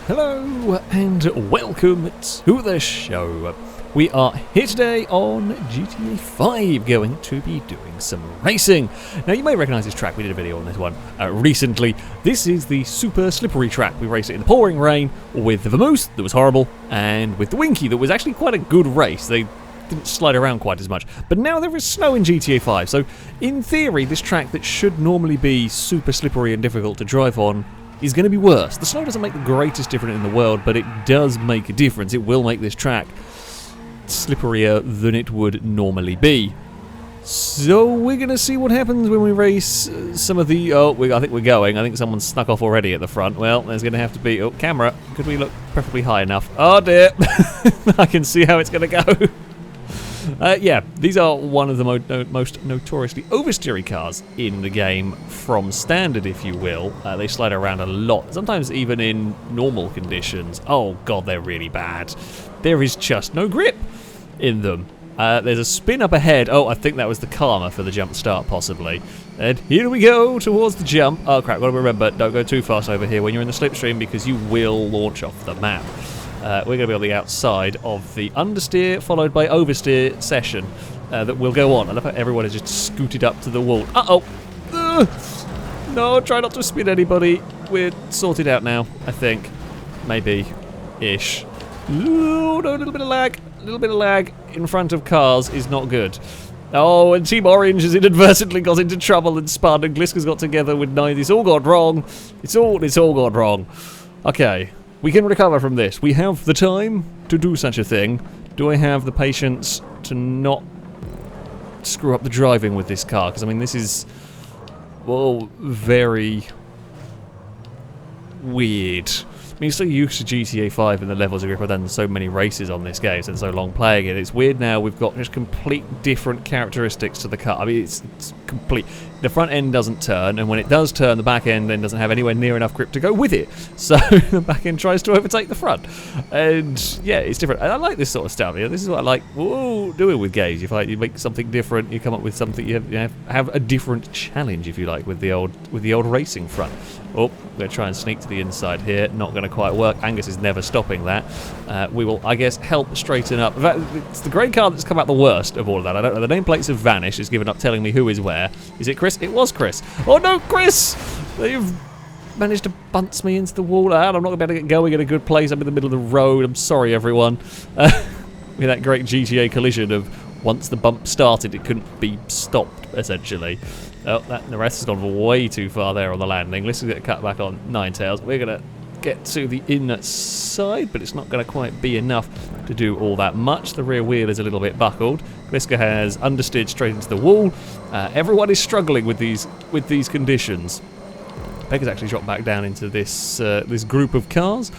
Hello and welcome to the show. We are here today on GTA 5 going to be doing some racing. Now you may recognise this track, we did a video on this one recently. This is the super slippery track. We raced it in the pouring rain with the Vamoose, that was horrible, and with the Winky, that was actually quite a good race. They didn't slide around quite as much. But now there is snow in GTA 5, so in theory this track that should normally be super slippery and difficult to drive on is going to be worse. The snow doesn't make the greatest difference in the world, but it does make a difference. It will make this track slipperier than it would normally be. So we're going to see what happens when we race some of the... I think we're going. I think someone's snuck off already at the front. Well, there's going to have to be... Oh, camera. Could we look preferably high enough? Oh dear. I can see how it's going to go. Yeah, these are one of the most notoriously oversteery cars in the game from standard, if you will. They slide around a lot, sometimes even in normal conditions. Oh god, they're really bad. There is just no grip in them. There's a spin up ahead. Oh, I think that was the karma for the jump start, possibly. And here we go towards the jump. Oh crap, gotta remember, don't go too fast over here when you're in the slipstream because you will launch off the map. We're going to be on the outside of the understeer followed by oversteer session that will go on. I love how everyone has just scooted up to the wall. Uh-oh! No, try not to spin anybody. We're sorted out now, I think. Maybe-ish. No, a little bit of lag. A little bit of lag in front of cars is not good. Oh, and Team Orange has inadvertently got into trouble and spun, and Gliska's got together with 9. It's all gone wrong. It's all gone wrong. Okay. We can recover from this. We have the time to do such a thing. Do I have the patience to not screw up the driving with this car? Because, I mean, this is, well, very weird. I mean, you're so used to GTA 5 and the levels of grip. I've done so many races on this game, and so long playing it. It's weird now we've got just complete different characteristics to the car. I mean, it's complete. The front end doesn't turn, and when it does turn, the back end then doesn't have anywhere near enough grip to go with it. So the back end tries to overtake the front. And yeah, it's different. And I like this sort of stuff. This is what I like doing with games. You make something different, you come up with something, you have a different challenge, if you like, with the old racing front. Oh, we're going to try and sneak to the inside here. Not going to quite work. Angus is never stopping that. We will, I guess, help straighten up. In fact, it's the grey car that's come out the worst of all of that. I don't know. The nameplates have vanished. It's given up telling me who is where. Is it Chris? It was Chris. Oh no, Chris! You've managed to bounce me into the wall. I'm not going to be able to get going in a good place. I'm in the middle of the road. I'm sorry, everyone. With that great GTA collision of once the bump started, it couldn't be stopped, essentially. Oh, the rest has gone way too far there on the landing. Let's get a cut back on Ninetales. We're going to get to the inside, but it's not going to quite be enough to do all that much. The rear wheel is a little bit buckled. Gliska has understeered straight into the wall. Everyone is struggling with these conditions. Peg has actually dropped back down into this this group of cars.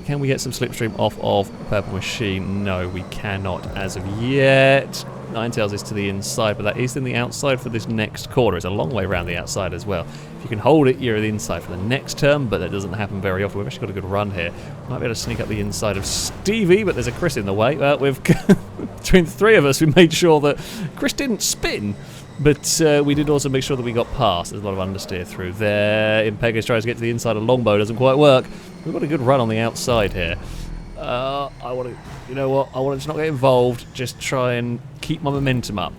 Can we get some slipstream off of Purple Machine? No, we cannot as of yet. Ninetales is to the inside, but that is in the outside for this next corner. It's a long way around the outside as well. If you can hold it, you're at the inside for the next turn, but that doesn't happen very often. We've actually got a good run here. Might be able to sneak up the inside of Stevie, but there's a Chris in the way. We've between the three of us, we made sure that Chris didn't spin, but we did also make sure that we got past. There's a lot of understeer through there. Impegas tries to get to the inside of Longbow, doesn't quite work. We've got a good run on the outside here. I want to, you know what? I want to not get involved. Just try and keep my momentum up.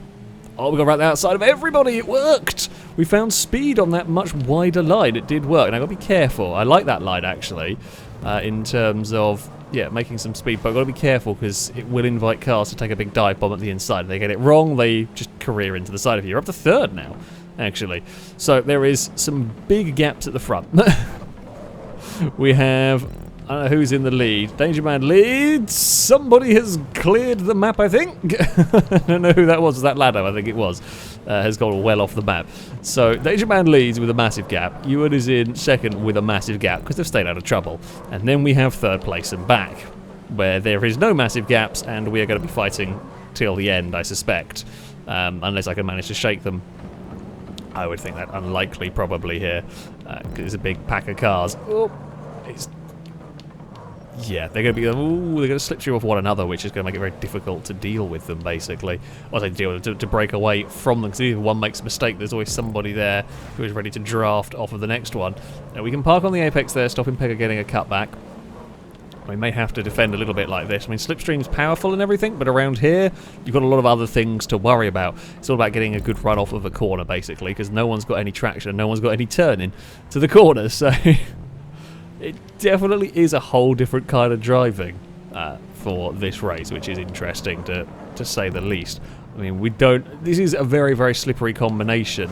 Oh, we got right outside of everybody. It worked. We found speed on that much wider line. It did work, and I've got to be careful. I like that line actually, in terms of making some speed. But I've got to be careful because it will invite cars to take a big dive bomb at the inside. If they get it wrong, they just career into the side of you. You're up to third now, actually. So there is some big gaps at the front. We have, I don't know who's in the lead. Danger Man leads. Somebody has cleared the map, I think. I don't know who that was. Was that Lado? I think it was. Has gone well off the map. So Danger Man leads with a massive gap. Ewan is in second with a massive gap because they've stayed out of trouble. And then we have third place and back, where there is no massive gaps, and we are going to be fighting till the end, I suspect. Unless I can manage to shake them. I would think that unlikely probably here, because it's a big pack of cars. Oh, yeah, they're going to slip through off one another, which is going to make it very difficult to deal with them, basically. Or to break away from them, because if one makes a mistake, there's always somebody there who is ready to draft off of the next one. Now, we can park on the apex there, stopping Pegger getting a cutback. We may have to defend a little bit like this. I mean, Slipstream's powerful and everything, but around here, you've got a lot of other things to worry about. It's all about getting a good run off of a corner, basically, because no one's got any traction, no one's got any turning to the corner, so it definitely is a whole different kind of driving for this race, which is interesting to say the least. I mean, this is a very, very slippery combination,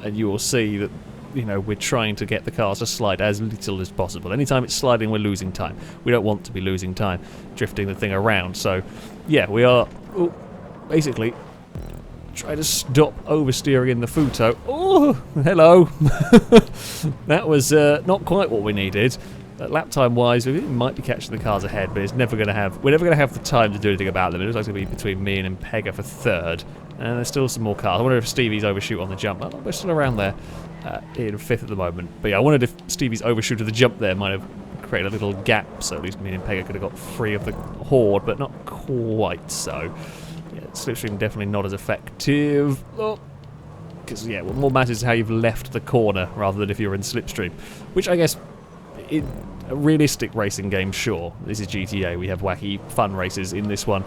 and you will see that, you know, we're trying to get the cars to slide as little as possible. Anytime it's sliding, we're losing time. We don't want to be losing time drifting the thing around. So, yeah, we are basically trying to stop oversteering in the Futo. Oh, hello. That was not quite what we needed. Lap time wise, we might be catching the cars ahead, but we're never going to have the time to do anything about them. It looks like it's going to be between me and Impega for third. And there's still some more cars. I wonder if Stevie's overshoot on the jump. Oh, we're still around there in fifth at the moment. But yeah, I wondered if Stevie's overshoot to the jump there might have created a little gap, so at least me and Impega could have got free of the horde, but not quite so. Yeah, Slipstream definitely not as effective. Because, yeah, what more matters is how you've left the corner rather than if you're in Slipstream. Which I guess, in a realistic racing game, sure. This is GTA. We have wacky, fun races in this one.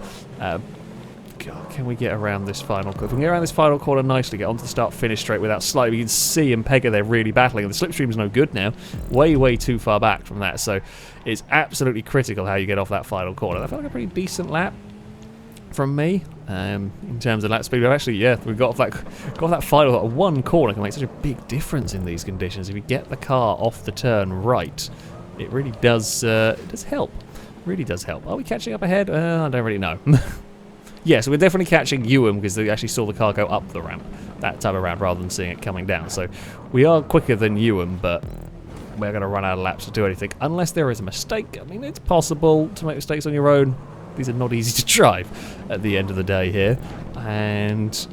God, can we get around this final corner? If we can get around this final corner nicely, get onto the start-finish straight without sliding, we can see Impega there really battling. And the Slipstream's no good now. Way, way too far back from that. So it's absolutely critical how you get off that final corner. That felt like a pretty decent lap from me in terms of lap speed. But actually, yeah, we got off that final one corner. Can make such a big difference in these conditions. If you get the car off the turn right, it really does. It does help. Really does help. Are we catching up ahead? I don't really know. Yeah, so we're definitely catching Ewan because they actually saw the car go up the ramp that time around rather than seeing it coming down. So we are quicker than Ewan, but we're going to run out of laps to do anything unless there is a mistake. I mean, it's possible to make mistakes on your own. These are not easy to drive at the end of the day here. And,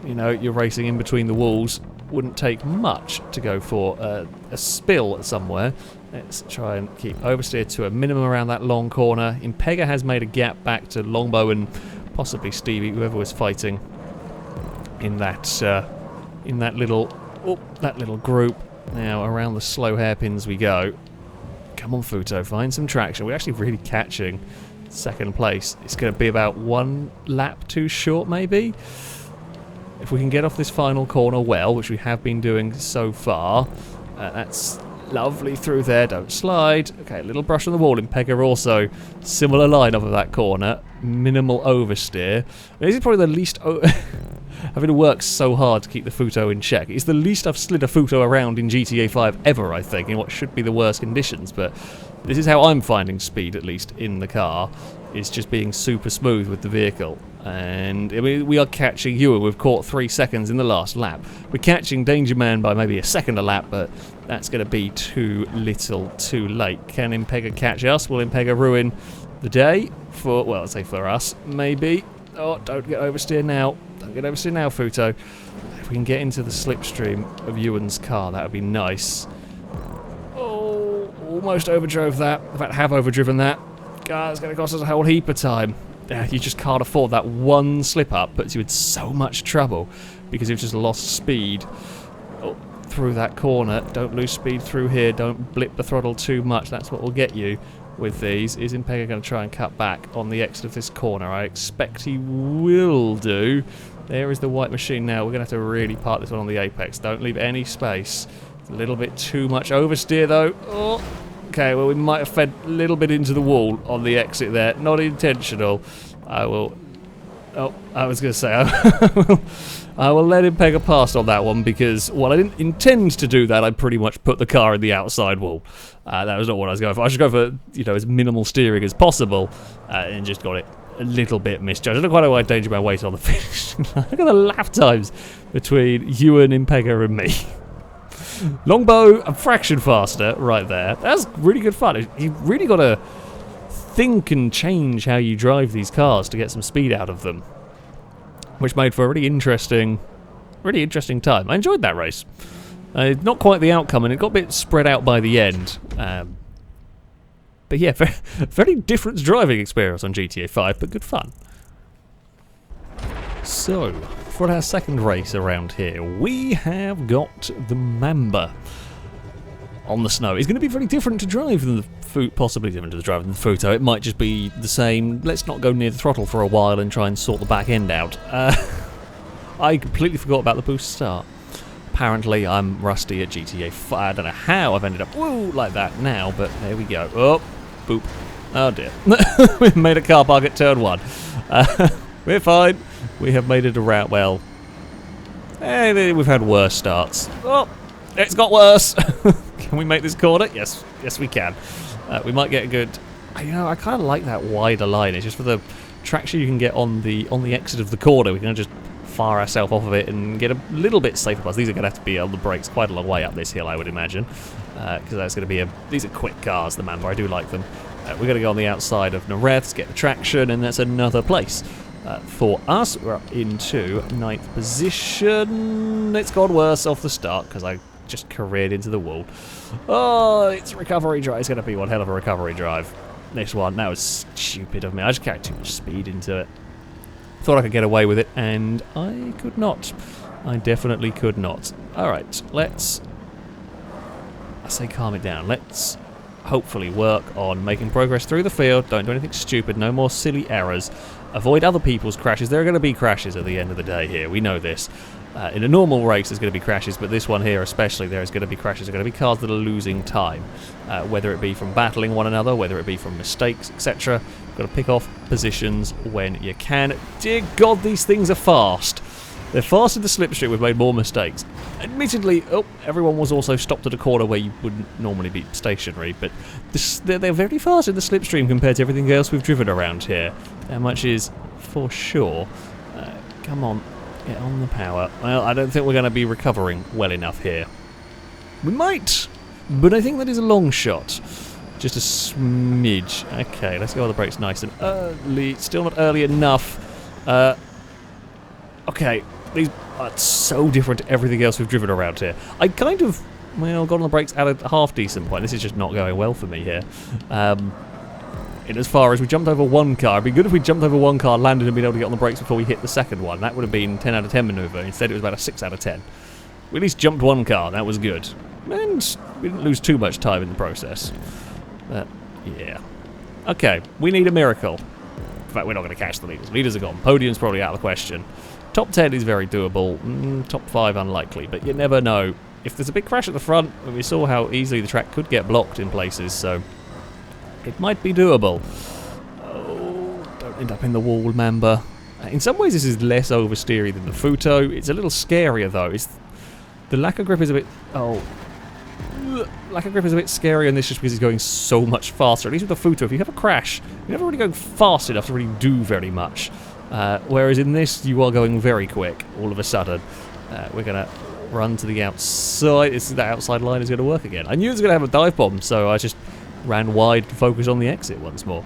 you know, you're racing in between the walls. Wouldn't take much to go for a spill somewhere. Let's try and keep oversteer to a minimum around that long corner. Impega has made a gap back to Longbow and possibly Stevie, whoever was fighting in that little group. Now around the slow hairpins we go. Come on, Futo, find some traction. We're actually really catching second place. It's going to be about one lap too short, maybe. If we can get off this final corner well, which we have been doing so far, that's lovely through there. Don't slide. Okay, a little brush on the wall. Impega also similar line off of that corner. Minimal oversteer. I mean, this is probably the least. Having to work so hard to keep the Futo in check. It's the least I've slid a Futo around in GTA 5 ever, I think, in what should be the worst conditions. But this is how I'm finding speed, at least in the car. It's just being super smooth with the vehicle. And I mean, we are catching Ewan. We've caught 3 seconds in the last lap. We're catching Danger Man by maybe a second a lap, but that's going to be too little too late. Can Impega catch us? Will Impega ruin the day? For, well, I'd say for us, maybe. Oh, don't get oversteer now. Don't get oversteer now, Futo. If we can get into the slipstream of Ewan's car, that would be nice. Oh, almost overdrove that. In fact, have overdriven that. God, it's going to cost us a whole heap of time. You just can't afford that one slip-up. Puts you in so much trouble because you've just lost speed through that corner. Don't lose speed through here. Don't blip the throttle too much. That's what will get you with these. Is Impega going to try and cut back on the exit of this corner? I expect he will do. There is the white machine now. We're going to have to really park this one on the apex. Don't leave any space. It's a little bit too much oversteer, though. Oh. Okay, well, we might have fed a little bit into the wall on the exit there. Not intentional. I will... Oh, I was going to say... I will let Impega pass on that one because, while I didn't intend to do that, I pretty much put the car in the outside wall. That was not what I was going for. I should go for, you know, as minimal steering as possible and just got it a little bit misjudged. I don't quite know why Danger Man waited on the finish. Look at the lap times between Ewan, Impega and me. Longbow, a fraction faster right there. That's really good fun. You've really got to think and change how you drive these cars to get some speed out of them, which made for a really interesting time. I enjoyed that race. Not quite the outcome, and it got a bit spread out by the end. But yeah, very different driving experience on GTA 5, but good fun. So, for our second race around here, we have got the Mamba on the snow. It's going to be very different to drive than the possibly different to the driver than the Futo. It might just be the same. Let's not go near the throttle for a while and try and sort the back end out. I completely forgot about the boost start. Apparently, I'm rusty at GTA 5. I don't know how I've ended up like that now, but there we go. Oh, boop. Oh dear. We've made a car park at turn 1. We're fine. We have made it around. Well, we've had worse starts. Oh, it's got worse. Can we make this corner? Yes, we can. We might get a good. You know, I kind of like that wider line. It's just for the traction you can get on the exit of the corner. We can just fire ourselves off of it and get a little bit safer. Plus, these are going to have to be on the brakes quite a long way up this hill, I would imagine, because that's going to be these are quick cars, the Mamba. I do like them. We're going to go on the outside of Nareth's, get the traction, and that's another place for us. We're up into 9th position. It's gone worse off the start because I just careered into the wall. Oh, it's a recovery drive. It's going to be one hell of a recovery drive. This one, that was stupid of me. I just carried too much speed into it. Thought I could get away with it, and I could not. I definitely could not. Alright, let's... I say calm it down. Let's hopefully work on making progress through the field. Don't do anything stupid. No more silly errors. Avoid other people's crashes. There are going to be crashes at the end of the day here. We know this. In a normal race, there's going to be crashes, but this one here especially, there's going to be crashes. There are going to be cars that are losing time, whether it be from battling one another, whether it be from mistakes, etc. You've got to pick off positions when you can. Dear God, these things are fast. They're fast in the slipstream. We've made more mistakes. Admittedly, everyone was also stopped at a corner where you wouldn't normally be stationary, but they're very fast in the slipstream compared to everything else we've driven around here. How much is for sure? Come on. Get on the power. Well, I don't think we're going to be recovering well enough here. We might, but I think that is a long shot. Just a smidge. Okay, let's go on the brakes nice and early. Still not early enough. Okay, these are so different to everything else we've driven around here. I kind of, well, got on the brakes at a half decent point. This is just not going well for me here. In as far as we jumped over one car. It'd be good if we jumped over one car, landed and been able to get on the brakes before we hit the second one. That would have been 10 out of 10 manoeuvre. Instead, it was about a 6 out of 10. We at least jumped one car. That was good. And we didn't lose too much time in the process. But, yeah. Okay, we need a miracle. In fact, we're not going to catch the leaders. Leaders are gone. Podium's probably out of the question. Top 10 is very doable. Top 5 unlikely, but you never know. If there's a big crash at the front, we saw how easily the track could get blocked in places, so it might be doable. Oh, don't end up in the wall, Mamba. In some ways, this is less oversteery than the Futo. It's a little scarier, though. The lack of grip is a bit... lack of grip is a bit scary on this just because it's going so much faster. At least with the Futo, if you have a crash, you're never really going fast enough to really do very much. Whereas in this, you are going very quick all of a sudden. We're going to run to the outside. That outside line is going to work again. I knew it was going to have a dive bomb, so I just ran wide to focus on the exit once more.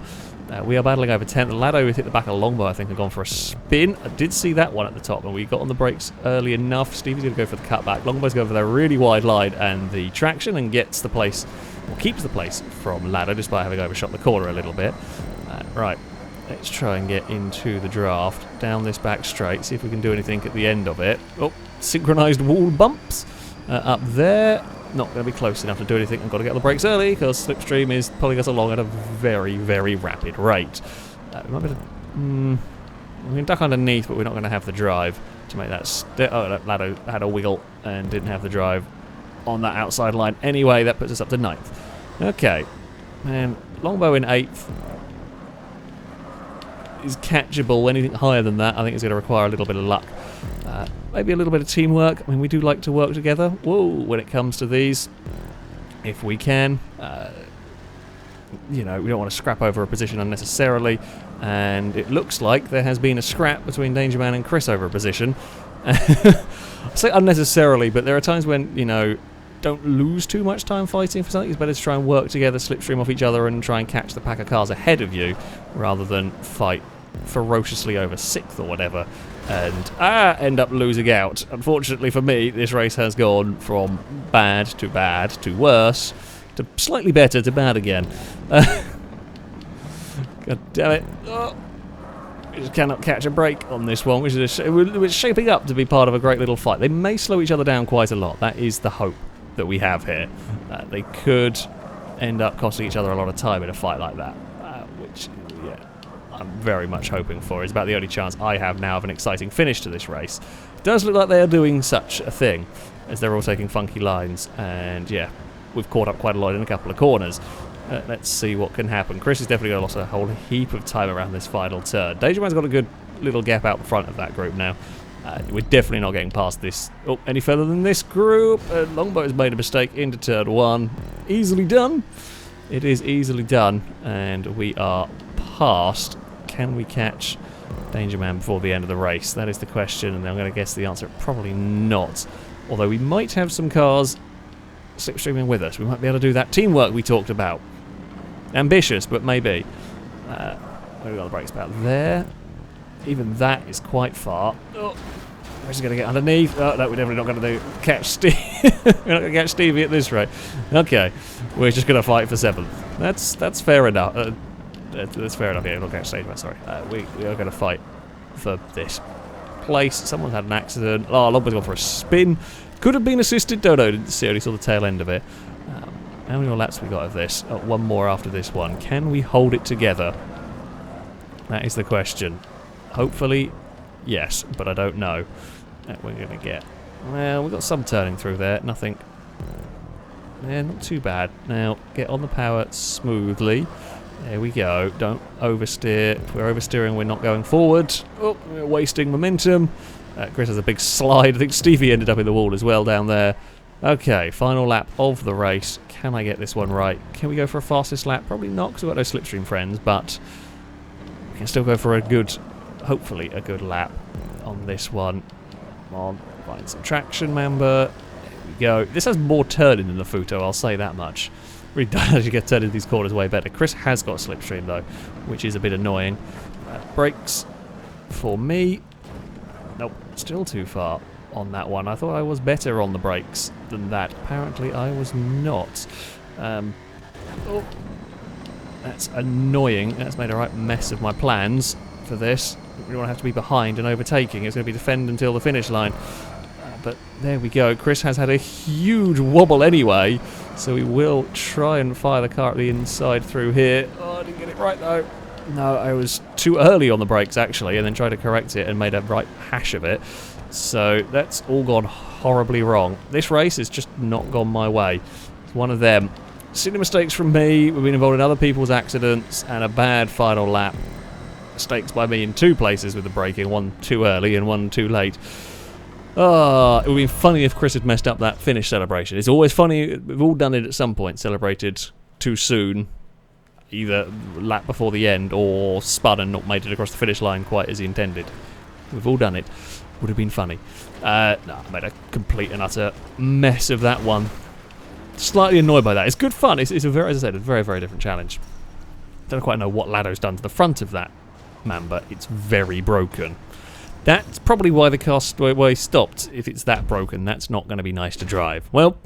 We are battling over 10th. The Lado hit the back of Longbow, I think, and gone for a spin. I did see that one at the top, and we got on the brakes early enough. Stevie's going to go for the cutback. Longbow's going for that really wide line and the traction and gets the place, or keeps the place from Lado, despite having overshot the corner a little bit. Right, let's try and get into the draft. Down this back straight, see if we can do anything at the end of it. Oh, synchronised wall bumps up there. Not going to be close enough to do anything. I've got to get on the brakes early because Slipstream is pulling us along at a very, very rapid rate. We might be able to, we can duck underneath, but we're not going to have the drive to make that... that Lado had a wiggle and didn't have the drive on that outside line. Anyway, that puts us up to 9th. Okay. And Longbow in 8th is catchable. Anything higher than that, I think, is going to require a little bit of luck. Maybe a little bit of teamwork. I mean, we do like to work together. Whoa, when it comes to these, if we can. You know, we don't want to scrap over a position unnecessarily. And it looks like there has been a scrap between Dangerman and Chris over a position. I say unnecessarily, but there are times when, you know, don't lose too much time fighting for something. It's better to try and work together, slipstream off each other, and try and catch the pack of cars ahead of you, rather than fight ferociously over 6th or whatever, and end up losing out. Unfortunately for me, this race has gone from bad to worse, to slightly better to bad again. God damn it. Oh. We just cannot catch a break on this one, which is it's shaping up to be part of a great little fight. They may slow each other down quite a lot. That is the hope that we have here. They could end up costing each other a lot of time in a fight like that, which, yeah, I'm very much hoping for. It's about the only chance I have now of an exciting finish to this race. It does look like they are doing such a thing, as they're all taking funky lines, and yeah, we've caught up quite a lot in a couple of corners. Let's see what can happen. Chris is definitely going to lose a whole heap of time around this final turn. Dangerman's got a good little gap out in front of that group now. We're definitely not getting past this any further than this group. Longboat has made a mistake into turn 1. Easily done. It is easily done, and we are past. Can we catch Dangerman before the end of the race? That is the question, and I'm going to guess the answer probably not. Although we might have some cars slipstreaming with us. We might be able to do that teamwork we talked about. Ambitious, but maybe. Where have we got the brakes about there? Even that is quite far. Oh, we're just going to get underneath. Oh, no, we're definitely not going to catch Steve. We're not going to catch Stevie at this rate. Okay, we're just going to fight for 7th. That's fair enough. That's fair enough. Yeah, we're not going to catch Steve. Sorry. We are going to fight for this place. Someone's had an accident. Oh, Longboat's gone for a spin. Could have been assisted. Don't know. Didn't see. Only saw the tail end of it. How many more laps we got of this? Oh, one more after this one. Can we hold it together? That is the question. Hopefully, yes, but I don't know. We're going to get... Well, we've got some turning through there. Nothing... Yeah, not too bad. Now, get on the power smoothly. There we go. Don't oversteer. If we're oversteering, we're not going forward. Oh, we're wasting momentum. Chris has a big slide. I think Stevie ended up in the wall as well down there. Okay, final lap of the race. Can I get this one right? Can we go for a fastest lap? Probably not, because we've got no slipstream friends, but we can still go for a good... Hopefully a good lap on this one. Come on, find some traction, Mamba. There we go. This has more turning than the Futo, I'll say that much. Really does as you get turned into these corners way better. Chris has got slipstream though, which is a bit annoying. Brakes for me. Nope, still too far on that one. I thought I was better on the brakes than that. Apparently I was not. Oh, that's annoying. That's made a right mess of my plans for this. We don't have to be behind and overtaking. It's going to be defend until the finish line. But there we go. Chris has had a huge wobble anyway, so we will try and fire the car at the inside through here. Oh, I didn't get it right though. No, I was too early on the brakes actually, and then tried to correct it and made a right hash of it. So that's all gone horribly wrong. This race has just not gone my way. It's one of them. Silly mistakes from me. We've been involved in other people's accidents and a bad final lap. Mistakes by me in 2 places with the braking, one too early and one too late. It would have been funny if Chris had messed up that finish celebration. It's always funny, we've all done it at some point, celebrated too soon, either lap before the end or spun and not made it across the finish line quite as he intended. We've all done it. Would have been funny. No, I made a complete and utter mess of that one. Slightly annoyed by that. It's good fun. It's a very, as I said, a very, very different challenge. Don't quite know what Lado's done to the front of that Mamba. It's very broken. That's probably why the car stopped. If it's that broken, that's not going to be nice to drive. Well,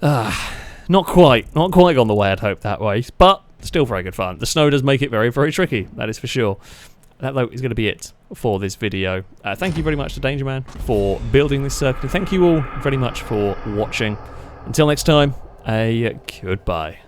not quite gone the way I'd hoped that way, but still very good fun. The snow does make it very, very tricky, that is for sure. That, though, is going to be it for this video. Thank you very much to Dangerman for building this circuit. Thank you all very much for watching. Until next time, a goodbye.